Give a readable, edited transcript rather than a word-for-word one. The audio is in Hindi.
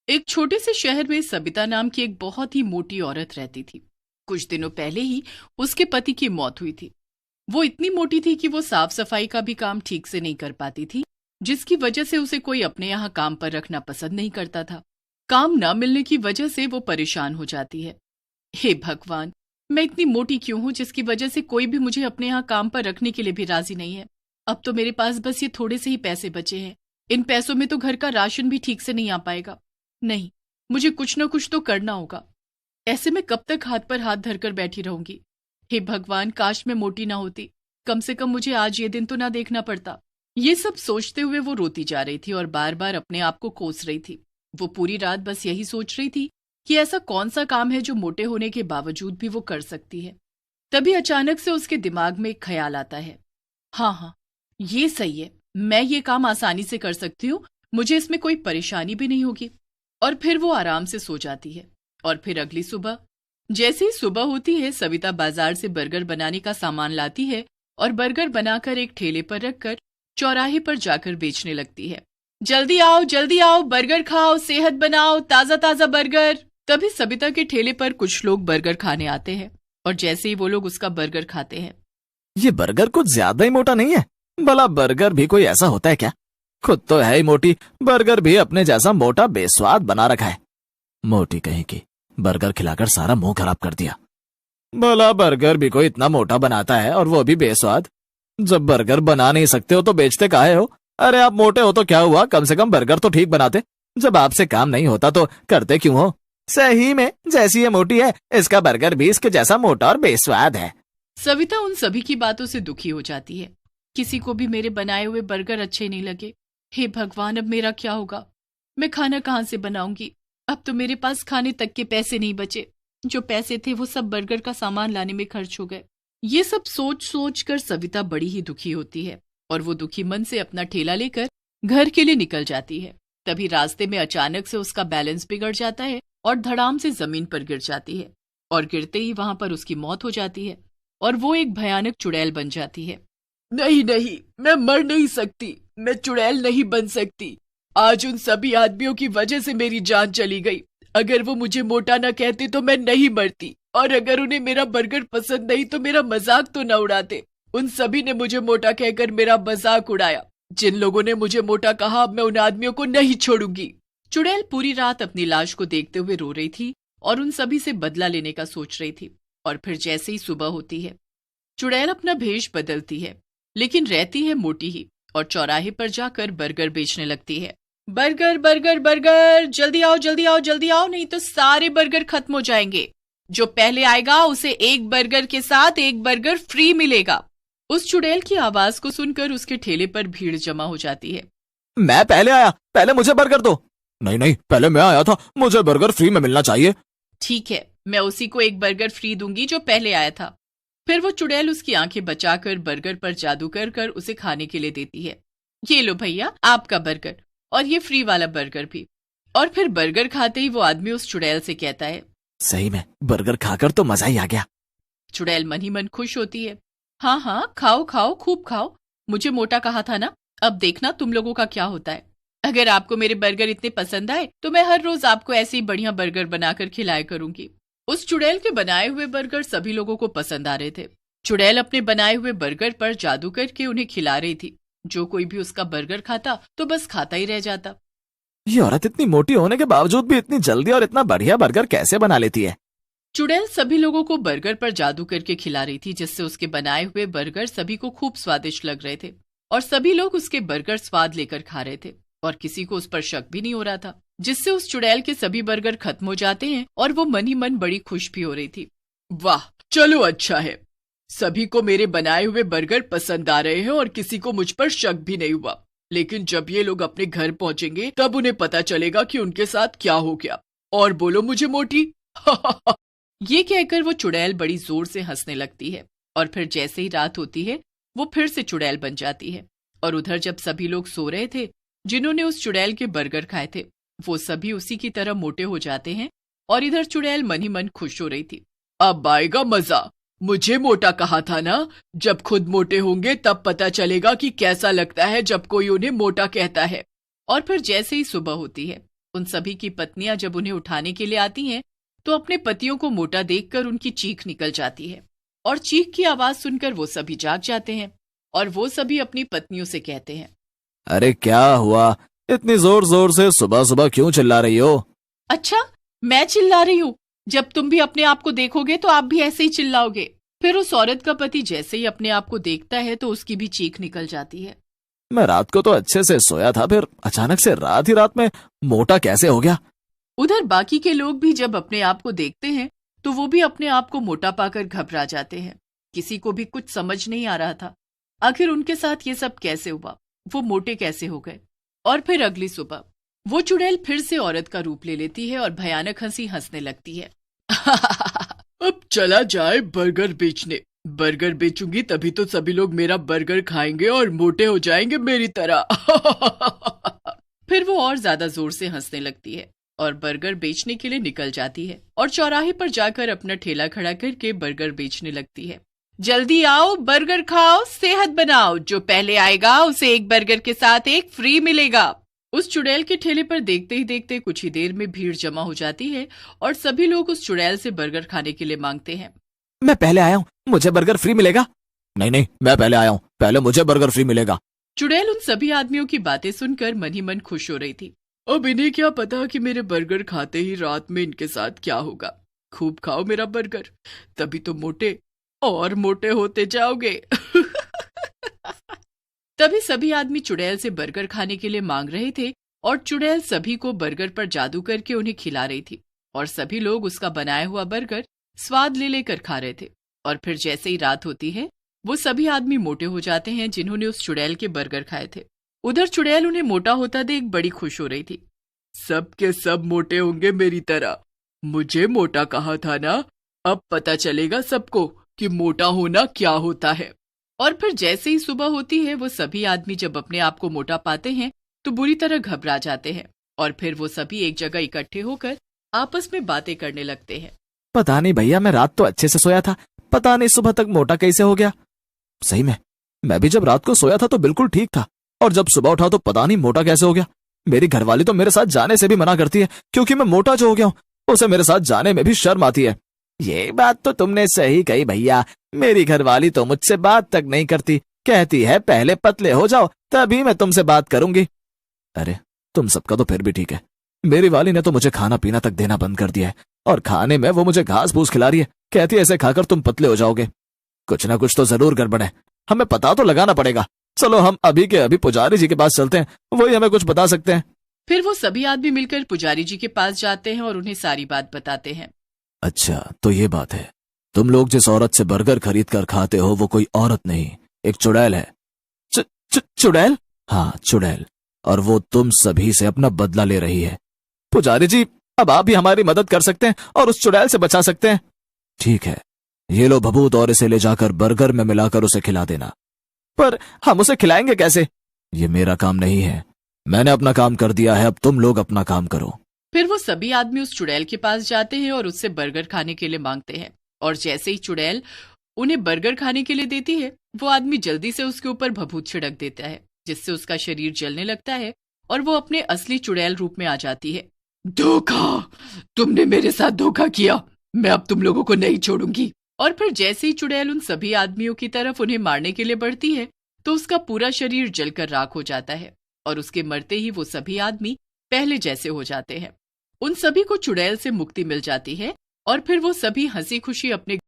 एक छोटे से शहर में सबिता नाम की एक बहुत ही मोटी औरत रहती थी। कुछ दिनों पहले ही उसके पति की मौत हुई थी। वो इतनी मोटी थी कि वो साफ सफाई का भी काम ठीक से नहीं कर पाती थी, जिसकी वजह से उसे कोई अपने यहाँ काम पर रखना पसंद नहीं करता था। काम न मिलने की वजह से वो परेशान हो जाती है। हे भगवान, मैं इतनी मोटी क्यों हूँ जिसकी वजह से कोई भी मुझे अपने यहाँ काम पर रखने के लिए भी राजी नहीं है। अब तो मेरे पास बस ये थोड़े से ही पैसे बचे हैं। इन पैसों में तो घर का राशन भी ठीक से नहीं आ पाएगा। नहीं, मुझे कुछ न कुछ तो करना होगा। ऐसे में कब तक हाथ पर हाथ धरकर बैठी रहूंगी। हे भगवान, काश मैं मोटी ना होती। कम से कम मुझे आज ये दिन तो ना देखना पड़ता। ये सब सोचते हुए वो रोती जा रही थी और बार बार अपने आप को कोस रही थी। वो पूरी रात बस यही सोच रही थी कि ऐसा कौन सा काम है जो मोटे होने के बावजूद भी वो कर सकती है। तभी अचानक से उसके दिमाग में एक ख्याल आता है। हाँ, ये सही है, मैं ये काम आसानी से कर सकती हूँ, मुझे इसमें कोई परेशानी भी नहीं होगी। और फिर वो आराम से सो जाती है। और फिर अगली सुबह जैसे ही सुबह होती है, सविता बाजार से बर्गर बनाने का सामान लाती है और बर्गर बनाकर एक ठेले पर रखकर चौराहे पर जाकर बेचने लगती है। जल्दी आओ, बर्गर खाओ, सेहत बनाओ, ताजा ताजा बर्गर। तभी सविता के ठेले पर कुछ लोग बर्गर खाने आते हैं और जैसे ही वो लोग उसका बर्गर खाते हैं, ये बर्गर कुछ ज्यादा ही मोटा नहीं है? भला बर्गर भी कोई ऐसा होता है क्या? खुद तो है ही मोटी, बर्गर भी अपने जैसा मोटा बेस्वाद बना रखा है। मोटी कहीं की, बर्गर खिलाकर सारा मुंह खराब कर दिया। भला बर्गर भी कोई इतना मोटा बनाता है और वो भी बेस्वाद? जब बर्गर बना नहीं सकते हो तो बेचते काहे हो? अरे आप मोटे हो तो क्या हुआ, कम से कम बर्गर तो ठीक बनाते। जब आपसे काम नहीं होता तो करते क्यों हो? सही में जैसी ये मोटी है, इसका बर्गर भी इसके जैसा मोटा और बेस्वाद है। सविता उन सभी की बातों से दुखी हो जाती है। किसी को भी मेरे बनाए हुए बर्गर अच्छे नहीं लगे। हे भगवान, अब मेरा क्या होगा? मैं खाना कहाँ से बनाऊंगी? अब तो मेरे पास खाने तक के पैसे नहीं बचे। जो पैसे थे वो सब बर्गर का सामान लाने में खर्च हो गए। ये सब सोच सोच कर सविता बड़ी ही दुखी होती है और वो दुखी मन से अपना ठेला लेकर घर के लिए निकल जाती है। तभी रास्ते में अचानक से उसका बैलेंस बिगड़ जाता है और धड़ाम से जमीन पर गिर जाती है और गिरते ही वहां पर उसकी मौत हो जाती है और वो एक भयानक चुड़ैल बन जाती है। नहीं, मैं मर नहीं सकती, मैं चुड़ैल नहीं बन सकती। आज उन सभी आदमियों की वजह से मेरी जान चली गई। अगर वो मुझे मोटा न कहते तो मैं नहीं मरती, और अगर उन्हें मेरा बर्गर पसंद नहीं तो मेरा मजाक तो न उड़ाते। उन सभी ने मुझे मोटा कहकर मेरा मजाक उड़ाया। जिन लोगों ने मुझे मोटा कहा, अब मैं उन आदमियों को नहीं छोड़ूंगी। चुड़ैल पूरी रात अपनी लाश को देखते हुए रो रही थी और उन सभी से बदला लेने का सोच रही थी। और फिर जैसे ही सुबह होती है, चुड़ैल अपना भेष बदलती है, लेकिन रहती है मोटी ही, और चौराहे पर जाकर बर्गर बेचने लगती है। बर्गर बर्गर बर्गर, जल्दी आओ, नहीं तो सारे बर्गर खत्म हो जाएंगे। जो पहले आएगा उसे एक बर्गर के साथ एक बर्गर फ्री मिलेगा। उस चुड़ैल की आवाज को सुनकर उसके ठेले पर भीड़ जमा हो जाती है। मैं पहले आया, पहले मुझे बर्गर दो। नहीं, पहले मैं आया था, मुझे बर्गर फ्री में मिलना चाहिए। ठीक है, मैं उसी को एक बर्गर फ्री दूंगी जो पहले आया था। फिर वो चुड़ैल उसकी आंखें बचाकर बर्गर पर जादू कर कर उसे खाने के लिए देती है। ये लो भैया, आपका बर्गर, और ये फ्री वाला बर्गर भी। और फिर बर्गर खाते ही वो आदमी उस चुड़ैल से कहता है, सही में बर्गर खाकर तो मजा ही आ गया। चुड़ैल मन ही मन खुश होती है। हाँ, खाओ, खूब खाओ। मुझे मोटा कहा था ना, अब देखना तुम लोगों का क्या होता है। अगर आपको मेरे बर्गर इतने पसंद आए तो मैं हर रोज आपको ऐसे ही बढ़िया बर्गर बनाकर खिलाया करूंगी। उस चुड़ैल के बनाए हुए बर्गर सभी लोगों को पसंद आ रहे थे। चुड़ैल अपने बनाए हुए बर्गर पर जादू करके उन्हें खिला रही थी। जो कोई भी उसका बर्गर खाता तो बस खाता ही रह जाता। ये औरत इतनी मोटी होने के बावजूद भी इतनी जल्दी और इतना बढ़िया बर्गर कैसे बना लेती है? चुड़ैल सभी लोगों को बर्गर पर जादू करके खिला रही थी, जिससे उसके बनाए हुए बर्गर सभी को खूब स्वादिष्ट लग रहे थे और सभी लोग उसके बर्गर स्वाद लेकर खा रहे थे और किसी को उस पर शक भी नहीं हो रहा था, जिससे उस चुड़ैल के सभी बर्गर खत्म हो जाते हैं और वो मन ही मन बड़ी खुश भी हो रही थी। वाह, चलो अच्छा है, सभी को मेरे बनाए हुए बर्गर पसंद आ रहे हैं और किसी को मुझ पर शक भी नहीं हुआ। लेकिन जब ये लोग अपने घर पहुंचेंगे तब उन्हें पता चलेगा कि उनके साथ क्या हो गया। और बोलो मुझे मोटी। ये कहकर वो चुड़ैल बड़ी जोर से हंसने लगती है और फिर जैसे ही रात होती है वो फिर से चुड़ैल बन जाती है। और उधर जब सभी लोग सो रहे थे जिन्होंने उस चुड़ैल के बर्गर खाए थे, वो सभी उसी की तरह मोटे हो जाते हैं और इधर चुड़ैल मन ही मन खुश हो रही थी। अब आएगा मजा, मुझे मोटा कहा था ना, जब खुद मोटे होंगे तब पता चलेगा कि कैसा लगता है जब कोई उन्हें मोटा कहता है। और फिर जैसे ही सुबह होती है उन सभी की पत्नियां जब उन्हें उठाने के लिए आती हैं तो अपने पतियों को मोटा देखकर उनकी चीख निकल जाती है और चीख की आवाज सुनकर वो सभी जाग जाते हैं और वो सभी अपनी पत्नियों से कहते हैं, अरे क्या हुआ, इतनी जोर जोर से सुबह सुबह क्यों चिल्ला रही हो? अच्छा, मैं चिल्ला रही हूँ? जब तुम भी अपने आप को देखोगे तो आप भी ऐसे ही चिल्लाओगे। फिर उस औरत का पति जैसे ही अपने आप को देखता है तो उसकी भी चीख निकल जाती है। मैं रात को तो अच्छे से सोया था, फिर अचानक से रात ही रात में मोटा कैसे हो गया? उधर बाकी के लोग भी जब अपने आप को देखते हैं तो वो भी अपने आप को मोटा पाकर घबरा जाते हैं। किसी को भी कुछ समझ नहीं आ रहा था आखिर उनके साथ ये सब कैसे हुआ, वो मोटे कैसे हो गए। और फिर अगली सुबह वो चुड़ैल फिर से औरत का रूप ले लेती है और भयानक हंसी हंसने लगती है। अब चला जाए बर्गर बेचने। बर्गर बेचूंगी तभी तो सभी लोग मेरा बर्गर खाएंगे और मोटे हो जाएंगे मेरी तरह। फिर वो और ज्यादा जोर से हंसने लगती है और बर्गर बेचने के लिए निकल जाती है और चौराहे पर जाकर अपना ठेला खड़ा करके बर्गर बेचने लगती है। जल्दी आओ, बर्गर खाओ, सेहत बनाओ, जो पहले आएगा उसे एक बर्गर के साथ एक फ्री मिलेगा। उस चुड़ैल के ठेले पर देखते ही देखते कुछ ही देर में भीड़ जमा हो जाती है और सभी लोग उस चुड़ैल से बर्गर खाने के लिए मांगते हैं। मैं पहले आया हूँ, मुझे बर्गर फ्री मिलेगा। नहीं नहीं, मैं पहले आया हूँ, पहले मुझे बर्गर फ्री मिलेगा। चुड़ैल उन सभी आदमियों की बातें सुनकर मन ही मन खुश हो रही थी। अब इन्हें क्या पता कि मेरे बर्गर खाते ही रात में इनके साथ क्या होगा। खूब खाओ मेरा बर्गर, तभी तो मोटे और मोटे होते जाओगे। तभी सभी आदमी चुड़ैल से बर्गर खाने के लिए मांग रहे थे और चुड़ैल सभी को बर्गर पर जादू करके उन्हें खिला रही थी और सभी लोग उसका बनाया हुआ बर्गर स्वाद ले लेकर खा रहे थे। और फिर जैसे ही रात होती है वो सभी आदमी मोटे हो जाते हैं जिन्होंने उस चुड़ैल के बर्गर खाए थे। उधर चुड़ैल उन्हें मोटा होता देख बड़ी खुश हो रही थी। सब के सब मोटे होंगे मेरी तरह, मुझे मोटा कहा था ना, अब पता चलेगा सबको कि मोटा होना क्या होता है। और फिर जैसे ही सुबह होती है वो सभी आदमी जब अपने आप को मोटा पाते हैं तो बुरी तरह घबरा जाते हैं और फिर वो सभी एक जगह इकट्ठे होकर आपस में बातें करने लगते हैं। पता नहीं भैया, मैं रात तो अच्छे से सोया था, पता नहीं सुबह तक मोटा कैसे हो गया। सही में मैं भी जब रात को सोया था तो बिल्कुल ठीक था और जब सुबह उठा तो पता नहीं मोटा कैसे हो गया। मेरी घरवाली तो मेरे साथ जाने से भी मना करती है क्योंकि मैं मोटा जो हो गया हूँ, उसे मेरे साथ जाने में भी शर्म आती है। ये बात तो तुमने सही कही भैया, मेरी घरवाली तो मुझसे बात तक नहीं करती, कहती है पहले पतले हो जाओ तभी मैं तुमसे बात करूंगी। अरे तुम सबका तो फिर भी ठीक है, मेरी वाली ने तो मुझे खाना पीना तक देना बंद कर दिया है और खाने में वो मुझे घास फूस खिला रही है, कहती है ऐसे खाकर तुम पतले हो जाओगे। कुछ ना कुछ तो जरूर गड़बड़ है, हमें पता तो लगाना पड़ेगा। चलो हम अभी के अभी पुजारी जी के पास चलते हैं, वही हमें कुछ बता सकते हैं। फिर वो सभी आदमी मिलकर पुजारी जी के पास जाते हैं और उन्हें सारी बात बताते हैं। अच्छा तो ये बात है, तुम लोग जिस औरत से बर्गर खरीद कर खाते हो वो कोई औरत नहीं, एक चुड़ैल है। चुड़ैल? हाँ चुड़ैल, और वो तुम सभी से अपना बदला ले रही है। पुजारी जी अब आप भी हमारी मदद कर सकते हैं और उस चुड़ैल से बचा सकते हैं। ठीक है, ये लो भभूत और इसे ले जाकर बर्गर में मिलाकर उसे खिला देना। पर हम उसे खिलाएंगे कैसे? ये मेरा काम नहीं है, मैंने अपना काम कर दिया है, अब तुम लोग अपना काम करो। फिर वो सभी आदमी उस चुड़ैल के पास जाते हैं और उससे बर्गर खाने के लिए मांगते हैं और जैसे ही चुड़ैल उन्हें बर्गर खाने के लिए देती है वो आदमी जल्दी से उसके ऊपर भभूत छिड़क देता है जिससे उसका शरीर जलने लगता है और वो अपने असली चुड़ैल रूप में आ जाती है। धोखा, तुमने मेरे साथ धोखा किया, मैं अब तुम लोगों को नहीं छोड़ूंगी। और फिर जैसे ही चुड़ैल उन सभी आदमियों की तरफ उन्हें मारने के लिए बढ़ती है तो उसका पूरा शरीर जलकर राख हो जाता है और उसके मरते ही वो सभी आदमी पहले जैसे हो जाते हैं। उन सभी को चुड़ैल से मुक्ति मिल जाती है और फिर वो सभी हंसी खुशी अपने